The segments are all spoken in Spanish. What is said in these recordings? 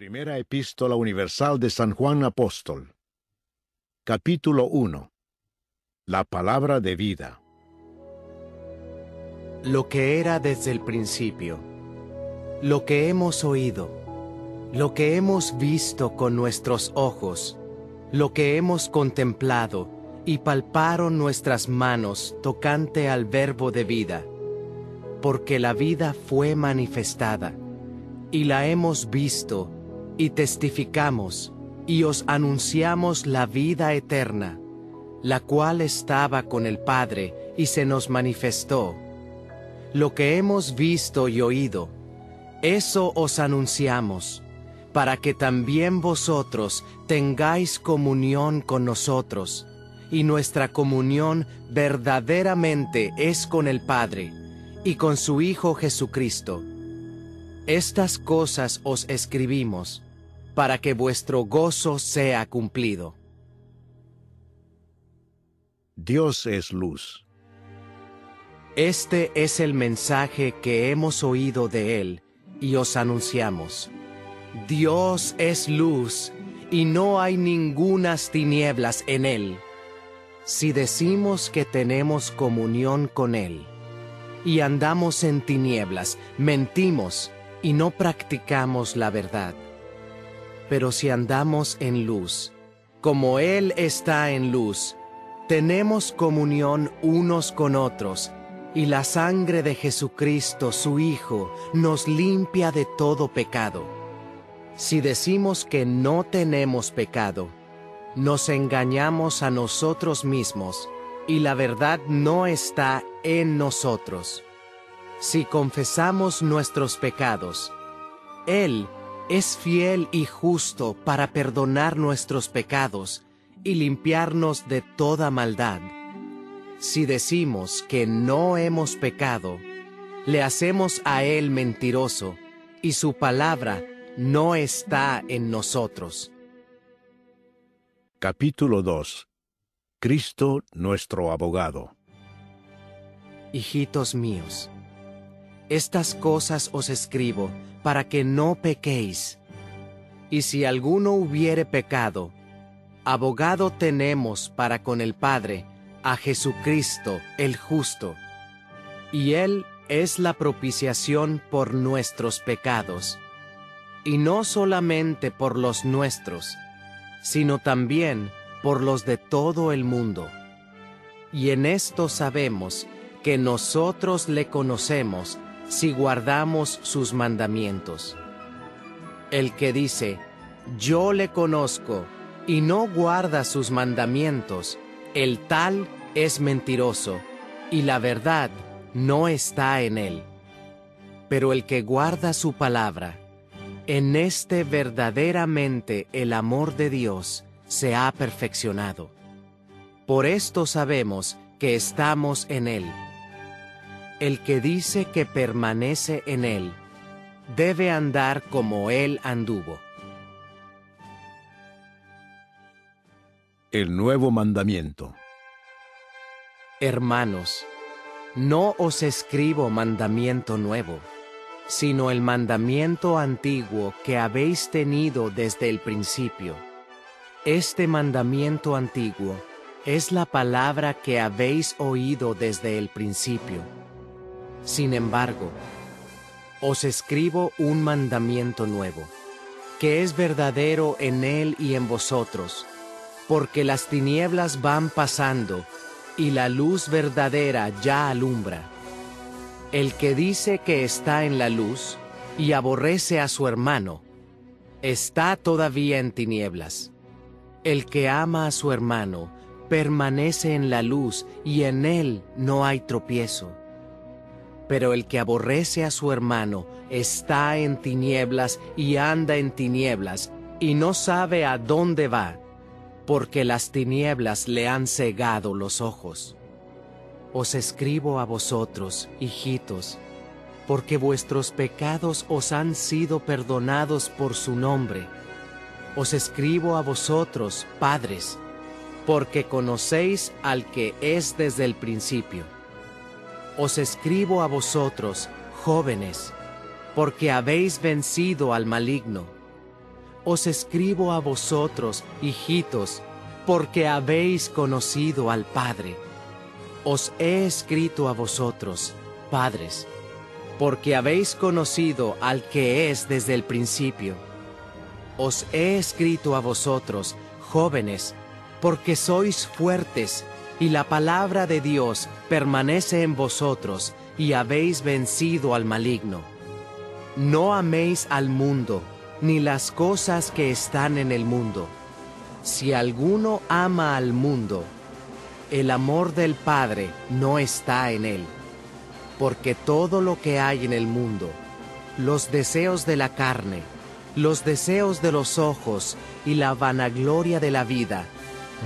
Primera Epístola Universal de San Juan Apóstol. Capítulo 1. La palabra de vida. Lo que era desde el principio, lo que hemos oído, lo que hemos visto con nuestros ojos, lo que hemos contemplado y palparon nuestras manos tocante al Verbo de vida, porque la vida fue manifestada, y la hemos visto, y testificamos, y os anunciamos la vida eterna, la cual estaba con el Padre, y se nos manifestó. Lo que hemos visto y oído, eso os anunciamos, para que también vosotros tengáis comunión con nosotros, y nuestra comunión verdaderamente es con el Padre, y con su Hijo Jesucristo. Estas cosas os escribimos, para que vuestro gozo sea cumplido. Dios es luz. Este es el mensaje que hemos oído de Él, y os anunciamos. Dios es luz, y no hay ningunas tinieblas en Él. Si decimos que tenemos comunión con Él, y andamos en tinieblas, mentimos, y no practicamos la verdad. Pero si andamos en luz, como Él está en luz, tenemos comunión unos con otros, y la sangre de Jesucristo, su Hijo, nos limpia de todo pecado. Si decimos que no tenemos pecado, nos engañamos a nosotros mismos, y la verdad no está en nosotros. Si confesamos nuestros pecados, Él es fiel y justo para perdonar nuestros pecados y limpiarnos de toda maldad. Si decimos que no hemos pecado, le hacemos a Él mentiroso, y su palabra no está en nosotros. Capítulo 2. Cristo nuestro abogado. Hijitos míos, estas cosas os escribo para que no pequéis. Y si alguno hubiere pecado, abogado tenemos para con el Padre, a Jesucristo el justo. Y Él es la propiciación por nuestros pecados, y no solamente por los nuestros, sino también por los de todo el mundo. Y en esto sabemos que nosotros le conocemos si guardamos sus mandamientos. El que dice, yo le conozco, y no guarda sus mandamientos, el tal es mentiroso, y la verdad no está en él. Pero el que guarda su palabra, en este verdaderamente el amor de Dios se ha perfeccionado. Por esto sabemos que estamos en él. El que dice que permanece en Él, debe andar como Él anduvo. El nuevo mandamiento. Hermanos, no os escribo mandamiento nuevo, sino el mandamiento antiguo que habéis tenido desde el principio. Este mandamiento antiguo es la palabra que habéis oído desde el principio. Sin embargo, os escribo un mandamiento nuevo, que es verdadero en Él y en vosotros, porque las tinieblas van pasando, y la luz verdadera ya alumbra. El que dice que está en la luz, y aborrece a su hermano, está todavía en tinieblas. El que ama a su hermano, permanece en la luz, y en él no hay tropiezo. Pero el que aborrece a su hermano está en tinieblas y anda en tinieblas, y no sabe a dónde va, porque las tinieblas le han cegado los ojos. Os escribo a vosotros, hijitos, porque vuestros pecados os han sido perdonados por su nombre. Os escribo a vosotros, padres, porque conocéis al que es desde el principio. Os escribo a vosotros, jóvenes, porque habéis vencido al maligno. os escribo a vosotros, hijitos, porque habéis conocido al Padre. Os he escrito a vosotros, padres, porque habéis conocido al que es desde el principio. Os he escrito a vosotros, jóvenes, porque sois fuertes, y la palabra de Dios permanece en vosotros, y habéis vencido al maligno. No améis al mundo, ni las cosas que están en el mundo. Si alguno ama al mundo, el amor del Padre no está en él. Porque todo lo que hay en el mundo, los deseos de la carne, los deseos de los ojos y la vanagloria de la vida,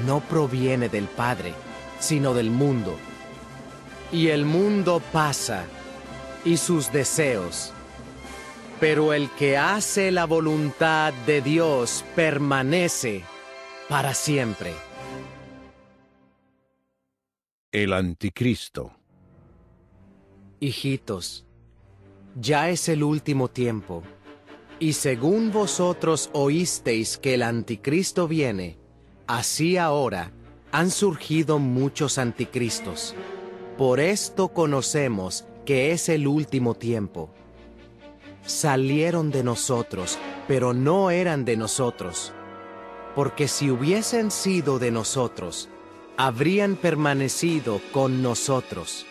no proviene del Padre, sino del mundo. Y el mundo pasa, y sus deseos. Pero el que hace la voluntad de Dios permanece para siempre. El Anticristo. Hijitos, ya es el último tiempo, y según vosotros oísteis que el Anticristo viene, así ahora han surgido muchos anticristos. Por esto conocemos que es el último tiempo. Salieron de nosotros, pero no eran de nosotros. Porque si hubiesen sido de nosotros, habrían permanecido con nosotros.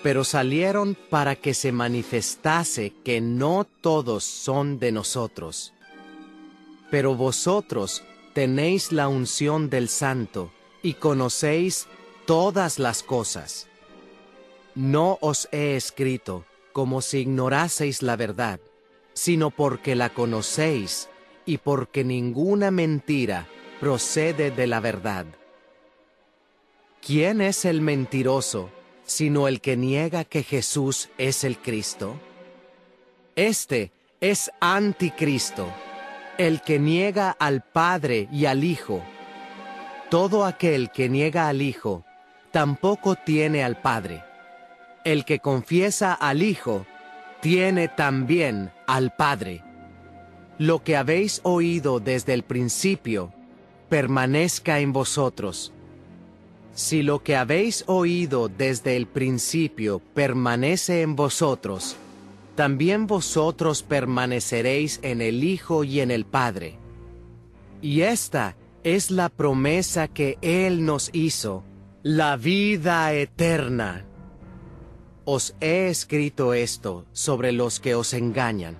Pero salieron para que se manifestase que no todos son de nosotros. Pero vosotros tenéis la unción del Santo y conocéis todas las cosas. No os he escrito como si ignoraseis la verdad, sino porque la conocéis y porque ninguna mentira procede de la verdad. ¿Quién es el mentiroso sino el que niega que Jesús es el Cristo? Este es Anticristo, el que niega al Padre y al Hijo. Todo aquel que niega al Hijo tampoco tiene al Padre. El que confiesa al Hijo tiene también al Padre. Lo que habéis oído desde el principio permanezca en vosotros. Si lo que habéis oído desde el principio permanece en vosotros, también vosotros permaneceréis en el Hijo y en el Padre. Y esta es la promesa que Él nos hizo, la vida eterna. Os he escrito esto sobre los que os engañan,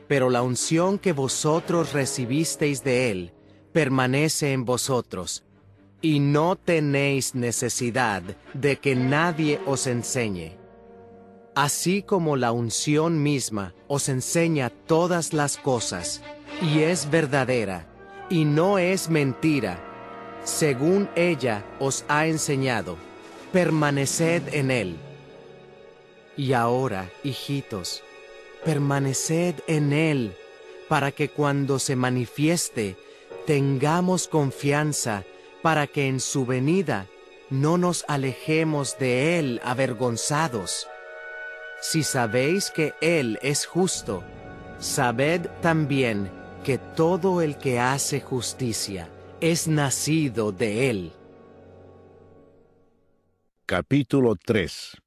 pero la unción que vosotros recibisteis de Él permanece en vosotros, y no tenéis necesidad de que nadie os enseñe. Así como la unción misma os enseña todas las cosas, y es verdadera, y no es mentira, según ella os ha enseñado, permaneced en Él. Y ahora, hijitos, permaneced en Él, para que cuando se manifieste, tengamos confianza, para que en su venida no nos alejemos de Él avergonzados. Si sabéis que Él es justo, sabed también que todo el que hace justicia es nacido de Él. Capítulo 3.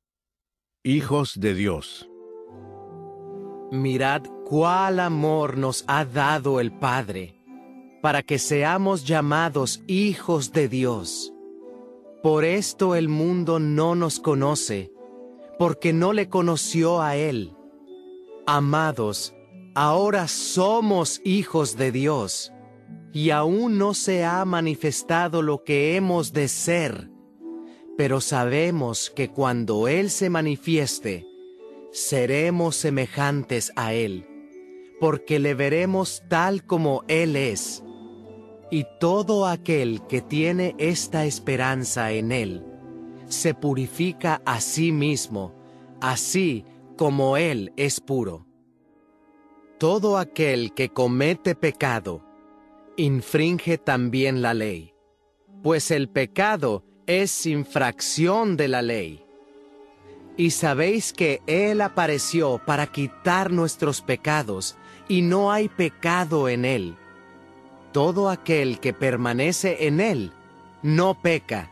Hijos de Dios. Mirad cuál amor nos ha dado el Padre, para que seamos llamados hijos de Dios. Por esto el mundo no nos conoce, porque no le conoció a Él. Amados, ahora somos hijos de Dios, y aún no se ha manifestado lo que hemos de ser, pero sabemos que cuando Él se manifieste, seremos semejantes a Él, porque le veremos tal como Él es. Y todo aquel que tiene esta esperanza en Él, se purifica a sí mismo, así como Él es puro. Todo aquel que comete pecado, infringe también la ley, pues el pecado es infracción de la ley. Y sabéis que Él apareció para quitar nuestros pecados, y no hay pecado en Él. todo aquel que permanece en él no peca.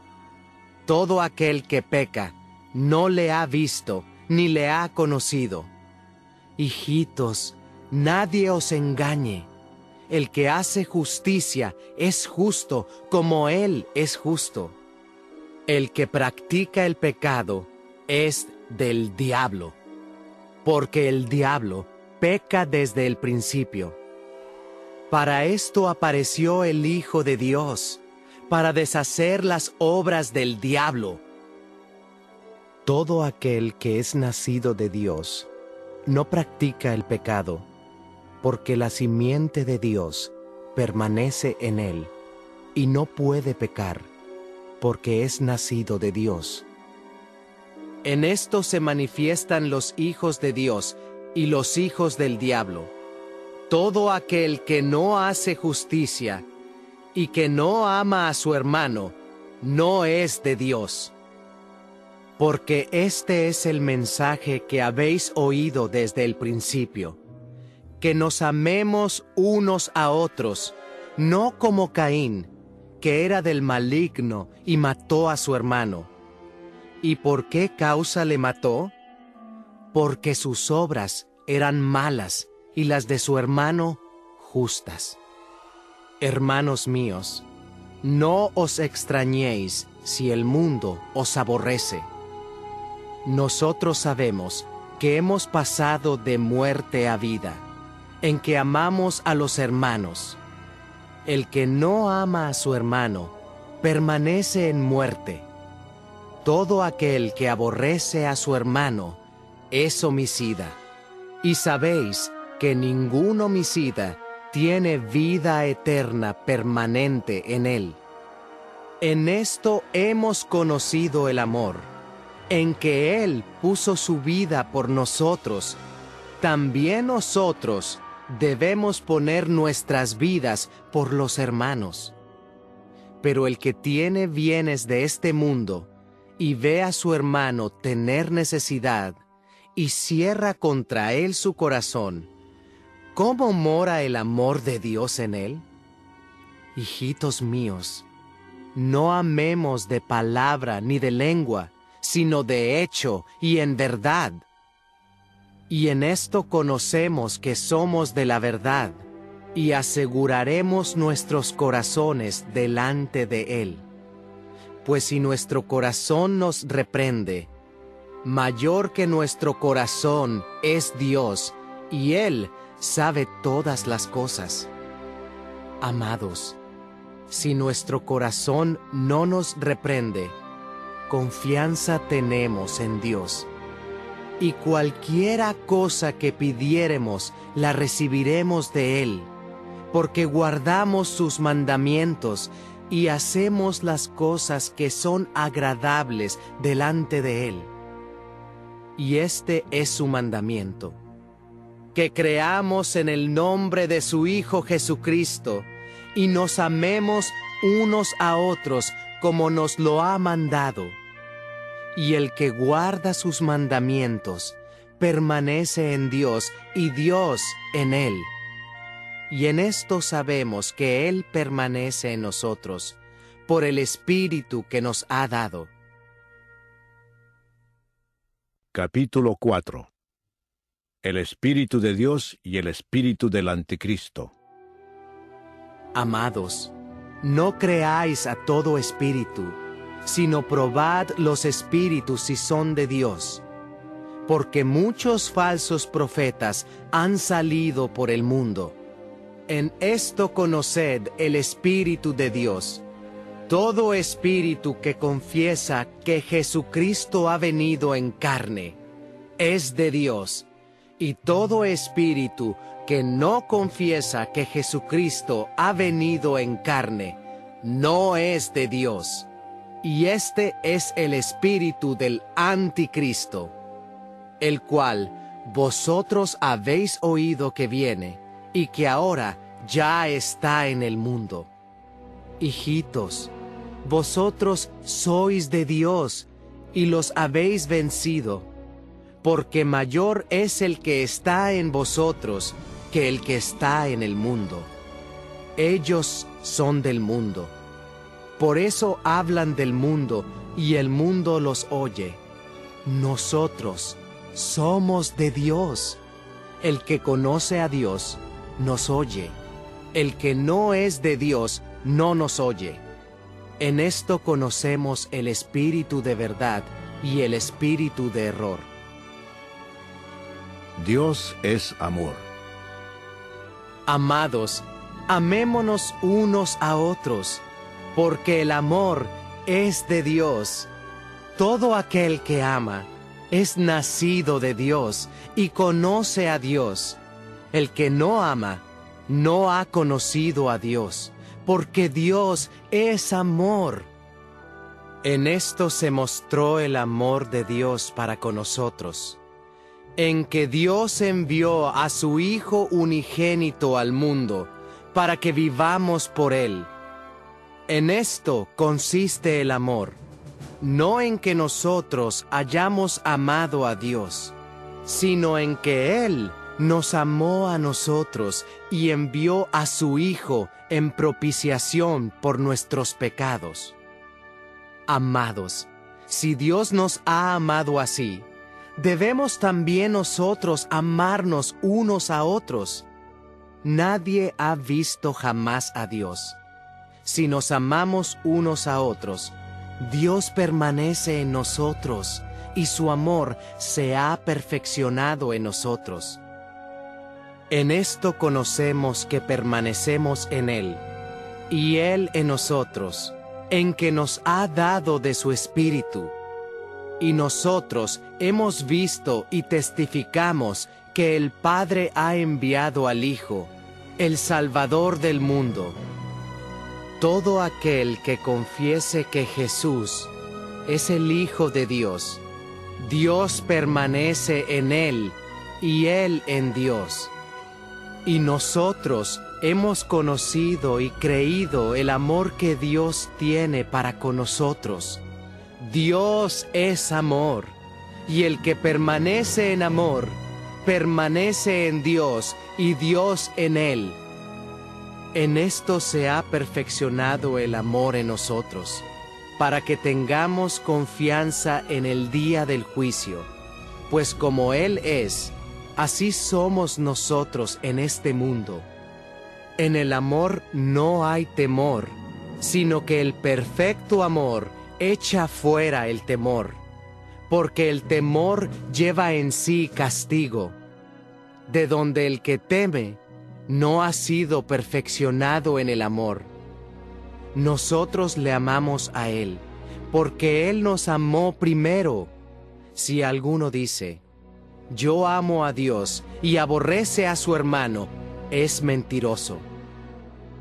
Todo aquel que peca no le ha visto ni le ha conocido. Hijitos, nadie os engañe. El que hace justicia es justo como él es justo. El que practica el pecado es del diablo, porque el diablo peca desde el principio. Para esto apareció el Hijo de Dios, para deshacer las obras del diablo. Todo aquel que es nacido de Dios no practica el pecado, porque la simiente de Dios permanece en él, y no puede pecar, porque es nacido de Dios. En esto se manifiestan los hijos de Dios y los hijos del diablo. Todo aquel que no hace justicia y que no ama a su hermano, no es de Dios. Porque este es el mensaje que habéis oído desde el principio, que nos amemos unos a otros, no como Caín, que era del maligno y mató a su hermano. ¿Y por qué causa le mató? Porque sus obras eran malas y las de su hermano justas. Hermanos míos, no os extrañéis si el mundo os aborrece. Nosotros sabemos que hemos pasado de muerte a vida, en que amamos a los hermanos. El que no ama a su hermano permanece en muerte. Todo aquel que aborrece a su hermano es homicida. Y sabéis que ningún homicida tiene vida eterna permanente en él. En esto hemos conocido el amor, en que Él puso su vida por nosotros. También nosotros debemos poner nuestras vidas por los hermanos. Pero el que tiene bienes de este mundo y ve a su hermano tener necesidad y cierra contra él su corazón, ¿cómo mora el amor de Dios en él? Hijitos míos, no amemos de palabra ni de lengua, sino de hecho y en verdad. Y en esto conocemos que somos de la verdad, y aseguraremos nuestros corazones delante de Él. Pues si nuestro corazón nos reprende, mayor que nuestro corazón es Dios, y Él sabe todas las cosas. Amados, si nuestro corazón no nos reprende, confianza tenemos en Dios, y cualquiera cosa que pidiéremos la recibiremos de Él, porque guardamos sus mandamientos y hacemos las cosas que son agradables delante de Él. Y este es su mandamiento: que creamos en el nombre de su Hijo Jesucristo, y nos amemos unos a otros como nos lo ha mandado. Y el que guarda sus mandamientos permanece en Dios y Dios en él. Y en esto sabemos que Él permanece en nosotros, por el Espíritu que nos ha dado. Capítulo 4. El Espíritu de Dios y el Espíritu del Anticristo. Amados, no creáis a todo espíritu, sino probad los espíritus si son de Dios, porque muchos falsos profetas han salido por el mundo. En esto conoced el Espíritu de Dios. Todo espíritu que confiesa que Jesucristo ha venido en carne es de Dios, y todo espíritu que no confiesa que Jesucristo ha venido en carne no es de Dios. Y este es el espíritu del Anticristo, el cual vosotros habéis oído que viene, y que ahora ya está en el mundo. Hijitos, vosotros sois de Dios, y los habéis vencido, porque mayor es el que está en vosotros que el que está en el mundo. Ellos son del mundo. Por eso hablan del mundo y el mundo los oye. Nosotros somos de Dios. El que conoce a Dios nos oye. El que no es de Dios no nos oye. En esto conocemos el espíritu de verdad y el espíritu de error. Dios es amor. Amados, amémonos unos a otros, porque el amor es de Dios. Todo aquel que ama es nacido de Dios y conoce a Dios. El que no ama no ha conocido a Dios, porque Dios es amor. En esto se mostró el amor de Dios para con nosotros, en que Dios envió a su Hijo unigénito al mundo, para que vivamos por Él. En esto consiste el amor, no en que nosotros hayamos amado a Dios, sino en que Él nos amó a nosotros y envió a su Hijo en propiciación por nuestros pecados. Amados, si Dios nos ha amado así, debemos también nosotros amarnos unos a otros. Nadie ha visto jamás a Dios. Si nos amamos unos a otros, Dios permanece en nosotros y su amor se ha perfeccionado en nosotros. En esto conocemos que permanecemos en Él, y Él en nosotros, en que nos ha dado de su Espíritu. Y nosotros hemos visto y testificamos que el Padre ha enviado al Hijo, el Salvador del mundo. Todo aquel que confiese que Jesús es el Hijo de Dios, Dios permanece en Él y Él en Dios. Y nosotros hemos conocido y creído el amor que Dios tiene para con nosotros. Dios es amor, y el que permanece en amor, permanece en Dios y Dios en él. En esto se ha perfeccionado el amor en nosotros, para que tengamos confianza en el día del juicio, pues como Él es, así somos nosotros en este mundo. En el amor no hay temor, sino que el perfecto amor echa fuera el temor, porque el temor lleva en sí castigo, de donde el que teme no ha sido perfeccionado en el amor. Nosotros le amamos a Él, porque Él nos amó primero. Si alguno dice, yo amo a Dios y aborrece a su hermano, es mentiroso.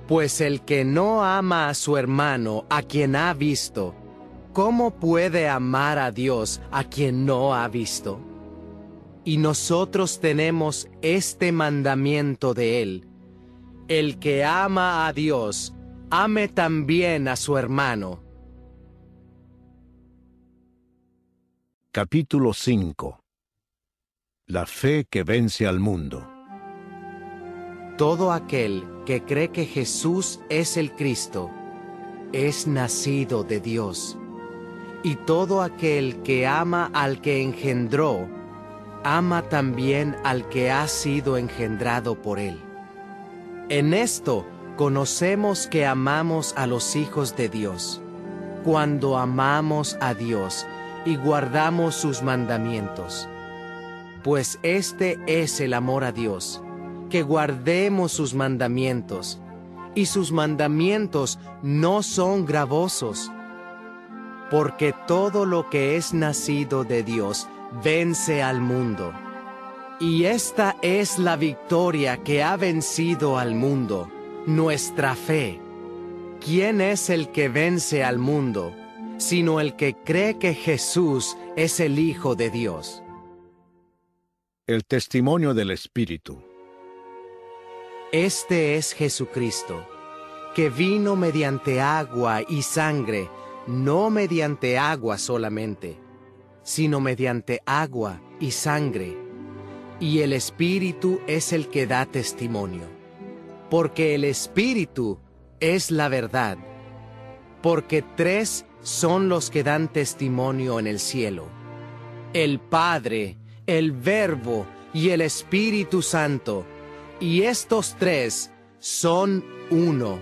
Pues el que no ama a su hermano, a quien ha visto, ¿cómo puede amar a Dios a quien no ha visto? Y nosotros tenemos este mandamiento de Él: el que ama a Dios, ame también a su hermano. Capítulo 5. La fe que vence al mundo. Todo aquel que cree que Jesús es el Cristo, es nacido de Dios. Y todo aquel que ama al que engendró, ama también al que ha sido engendrado por Él. En esto conocemos que amamos a los hijos de Dios, cuando amamos a Dios y guardamos sus mandamientos. Pues este es el amor a Dios, que guardemos sus mandamientos, y sus mandamientos no son gravosos, porque todo lo que es nacido de Dios vence al mundo. Y esta es la victoria que ha vencido al mundo, nuestra fe. ¿Quién es el que vence al mundo, sino el que cree que Jesús es el Hijo de Dios? El testimonio del Espíritu. Este es Jesucristo, que vino mediante agua y sangre, no mediante agua solamente, sino mediante agua y sangre, y el Espíritu es el que da testimonio. porque el Espíritu es la verdad. Porque 3 son los que dan testimonio en el cielo: el Padre, el Verbo y el Espíritu Santo, y estos 3 son uno.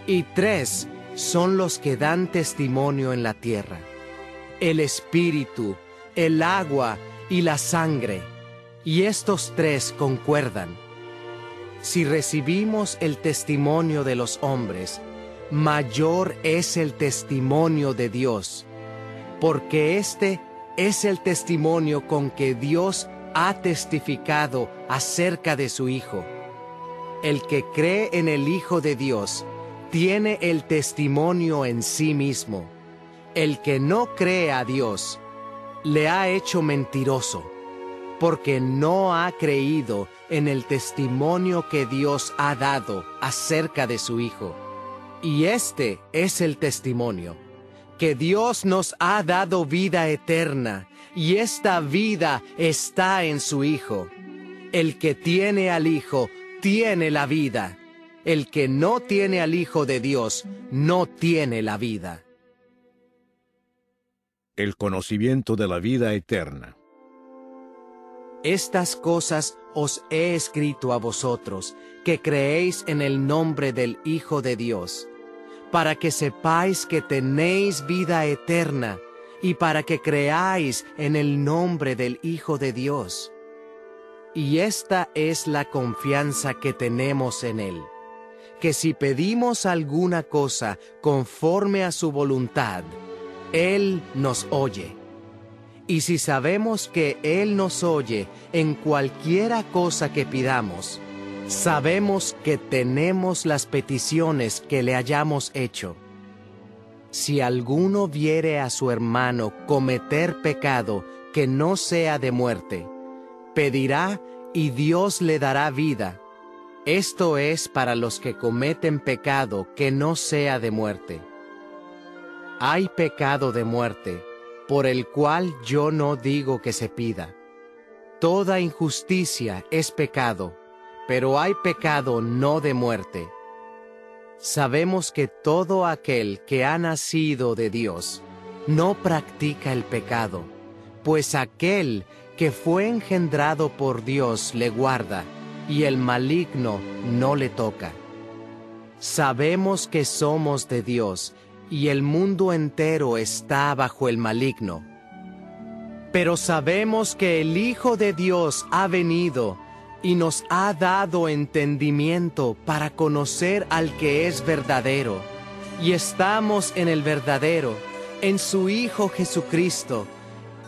Y 3 son los que dan testimonio en la tierra: el Espíritu, el agua y la sangre, y estos 3 concuerdan. Si recibimos el testimonio de los hombres, mayor es el testimonio de Dios, porque este es el testimonio con que Dios ha testificado acerca de su Hijo. El que cree en el Hijo de Dios tiene el testimonio en sí mismo. El que no cree a Dios le ha hecho mentiroso, porque no ha creído en el testimonio que Dios ha dado acerca de su Hijo. Y este es el testimonio, que Dios nos ha dado vida eterna, y esta vida está en su Hijo. El que tiene al Hijo tiene la vida. El que no tiene al Hijo de Dios no tiene la vida. El conocimiento de la vida eterna. Estas cosas os he escrito a vosotros, que creéis en el nombre del Hijo de Dios, para que sepáis que tenéis vida eterna, y para que creáis en el nombre del Hijo de Dios. Y esta es la confianza que tenemos en Él, que si pedimos alguna cosa conforme a su voluntad, Él nos oye. Y si sabemos que Él nos oye en cualquiera cosa que pidamos, sabemos que tenemos las peticiones que le hayamos hecho. Si alguno viere a su hermano cometer pecado que no sea de muerte, pedirá y Dios le dará vida. Esto es para los que cometen pecado que no sea de muerte. Hay pecado de muerte, por el cual yo no digo que se pida. Toda injusticia es pecado, pero hay pecado no de muerte. Sabemos que todo aquel que ha nacido de Dios no practica el pecado, pues aquel que fue engendrado por Dios le guarda, y el maligno no le toca. Sabemos que somos de Dios, y el mundo entero está bajo el maligno. Pero sabemos que el Hijo de Dios ha venido y nos ha dado entendimiento para conocer al que es verdadero, y estamos en el verdadero, en su Hijo Jesucristo.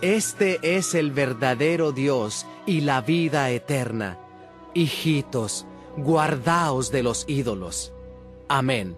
Este es el verdadero Dios y la vida eterna. Hijitos, guardaos de los ídolos. Amén.